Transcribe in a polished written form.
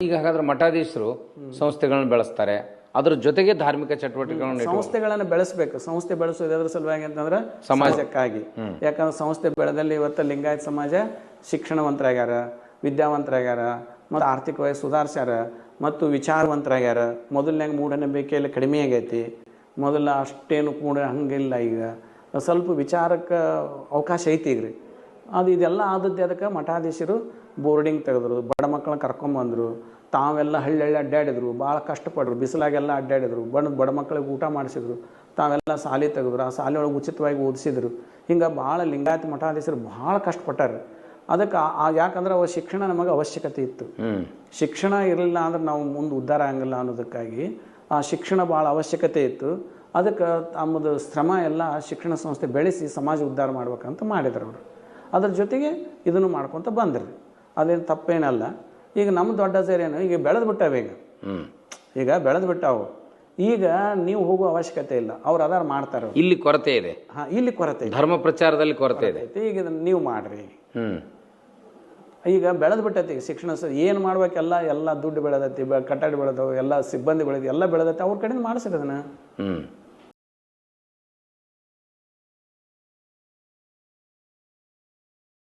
ಈಗ ಹಾಗಾದ್ರೆ ಮಠಾಧೀಶರು ಸಂಸ್ಥೆಗಳನ್ನು ಬೆಳೆಸ್ತಾರೆ, ಅದ್ರ ಜೊತೆಗೆ ಧಾರ್ಮಿಕ ಚಟುವಟಿಕೆಗಳನ್ನು ಸಂಸ್ಥೆಗಳನ್ನು ಬೆಳೆಸಬೇಕು. ಸಂಸ್ಥೆ ಬೆಳೆಸೋದು ಎದ್ರ ಸಲುವಾಗಿ ಅಂತಂದ್ರೆ ಸಮಾಜಕ್ಕಾಗಿ. ಯಾಕಂದ್ರೆ ಸಂಸ್ಥೆ ಬೆಳೆದಲ್ಲಿ ಇವತ್ತು ಲಿಂಗಾಯತ ಸಮಾಜ ಶಿಕ್ಷಣವಂತರಾಗ್ಯಾರ, ವಿದ್ಯಾವಂತರಾಗ್ಯಾರ, ಮತ್ತು ಆರ್ಥಿಕವಾಗಿ ಸುಧಾರಿಸ್ಯಾರ, ಮತ್ತು ವಿಚಾರವಂತರಾಗ್ಯಾರ. ಮೊದಲನಾಗ ಮೂಢನಂಬಿಕೆಯಲ್ಲಿ ಕಡಿಮೆ ಆಗೈತಿ. ಮೊದಲ ಅಷ್ಟೇನು ಕೂಡ ಹಂಗಿಲ್ಲ. ಈಗ ಸ್ವಲ್ಪ ವಿಚಾರಕ್ಕೆ ಅವಕಾಶ ಐತಿ ಈಗ ರೀ. ಇದೆಲ್ಲ ಆದದ್ದು ಅದಕ್ಕೆ ಮಠಾಧೀಶರು ಬೋರ್ಡಿಂಗ್ ತೆಗೆದ್ರು, ಬಡ ಮಕ್ಕಳನ್ನ ಕರ್ಕೊಂಬಂದರು, ತಾವೆಲ್ಲ ಹಳ್ಳಿ ಅಡ್ಡಾಡಿದ್ರು, ಭಾಳ ಕಷ್ಟಪಟ್ಟರು, ಬಿಸಿಲಾಗೆಲ್ಲ ಅಡ್ಡಾಡಿದ್ರು, ಬಡ ಮಕ್ಕಳಿಗೆ ಊಟ ಮಾಡಿಸಿದ್ರು, ತಾವೆಲ್ಲ ಶಾಲೆ ತೆಗೆದ್ರು, ಆ ಶಾಲೆ ಒಳಗೆ ಉಚಿತವಾಗಿ ಓದಿಸಿದ್ರು. ಹಿಂಗೆ ಭಾಳ ಲಿಂಗಾಯತ ಮಠಾಧೀಶರು ಭಾಳ ಕಷ್ಟಪಟ್ಟಾರೆ. ಅದಕ್ಕೆ ಯಾಕಂದ್ರೆ ಅವ ಶಿಕ್ಷಣ ನಮಗೆ ಅವಶ್ಯಕತೆ ಇತ್ತು. ಶಿಕ್ಷಣ ಇರಲಿಲ್ಲ ಅಂದ್ರೆ ನಾವು ಮುಂದೆ ಉದ್ಧಾರ ಆಗಂಗಿಲ್ಲ ಅನ್ನೋದಕ್ಕಾಗಿ ಆ ಶಿಕ್ಷಣ ಭಾಳ ಅವಶ್ಯಕತೆ ಇತ್ತು. ಅದಕ್ಕೆ ತಮ್ಮದು ಶ್ರಮ ಎಲ್ಲ ಶಿಕ್ಷಣ ಸಂಸ್ಥೆ ಬೆಳೆಸಿ ಸಮಾಜ ಉದ್ಧಾರ ಮಾಡ್ಬೇಕಂತ ಮಾಡಿದ್ರು ಅವರು. ಅದ್ರ ಜೊತೆಗೆ ಇದನ್ನು ಮಾಡ್ಕೊತ ಬಂದ್ರಿ. ಅದೇನು ತಪ್ಪೇನಲ್ಲ. ಈಗ ನಮ್ಮ ದೊಡ್ಡ ಸೇರೇನು ಈಗ ಬೆಳೆದು ಬಿಟ್ಟಾವೆ. ಈಗ ಬೆಳೆದು ಬಿಟ್ಟಾವು. ಈಗ ನೀವು ಹೋಗೋ ಅವಶ್ಯಕತೆ ಇಲ್ಲ, ಅವ್ರು ಅದಾರ ಮಾಡ್ತಾರೆ. ಇಲ್ಲಿ ಕೊರತೆ ಇದೆ. ಇಲ್ಲಿ ಕೊರತೆ, ಧರ್ಮ ಪ್ರಚಾರದಲ್ಲಿ ಕೊರತೆ ಇದೆ. ಈಗ ನೀವು ಮಾಡ್ರಿ. ಈಗ ಬೆಳೆದು ಬಿಟ್ಟೈತಿ. ಈಗ ಶಿಕ್ಷಣ ಏನು ಮಾಡ್ಬೇಕೆಲ್ಲ ಎಲ್ಲ ದುಡ್ಡು ಬೆಳೆದೈತಿ, ಕಟ್ಟಡ ಬೆಳೆದವು, ಎಲ್ಲ ಸಿಬ್ಬಂದಿ ಬೆಳೆದಿ, ಎಲ್ಲ ಬೆಳೆದೈತಿ. ಅವ್ರ ಕಡೆಯಿಂದ ಮಾಡಿಸಿರೋದನ್ನ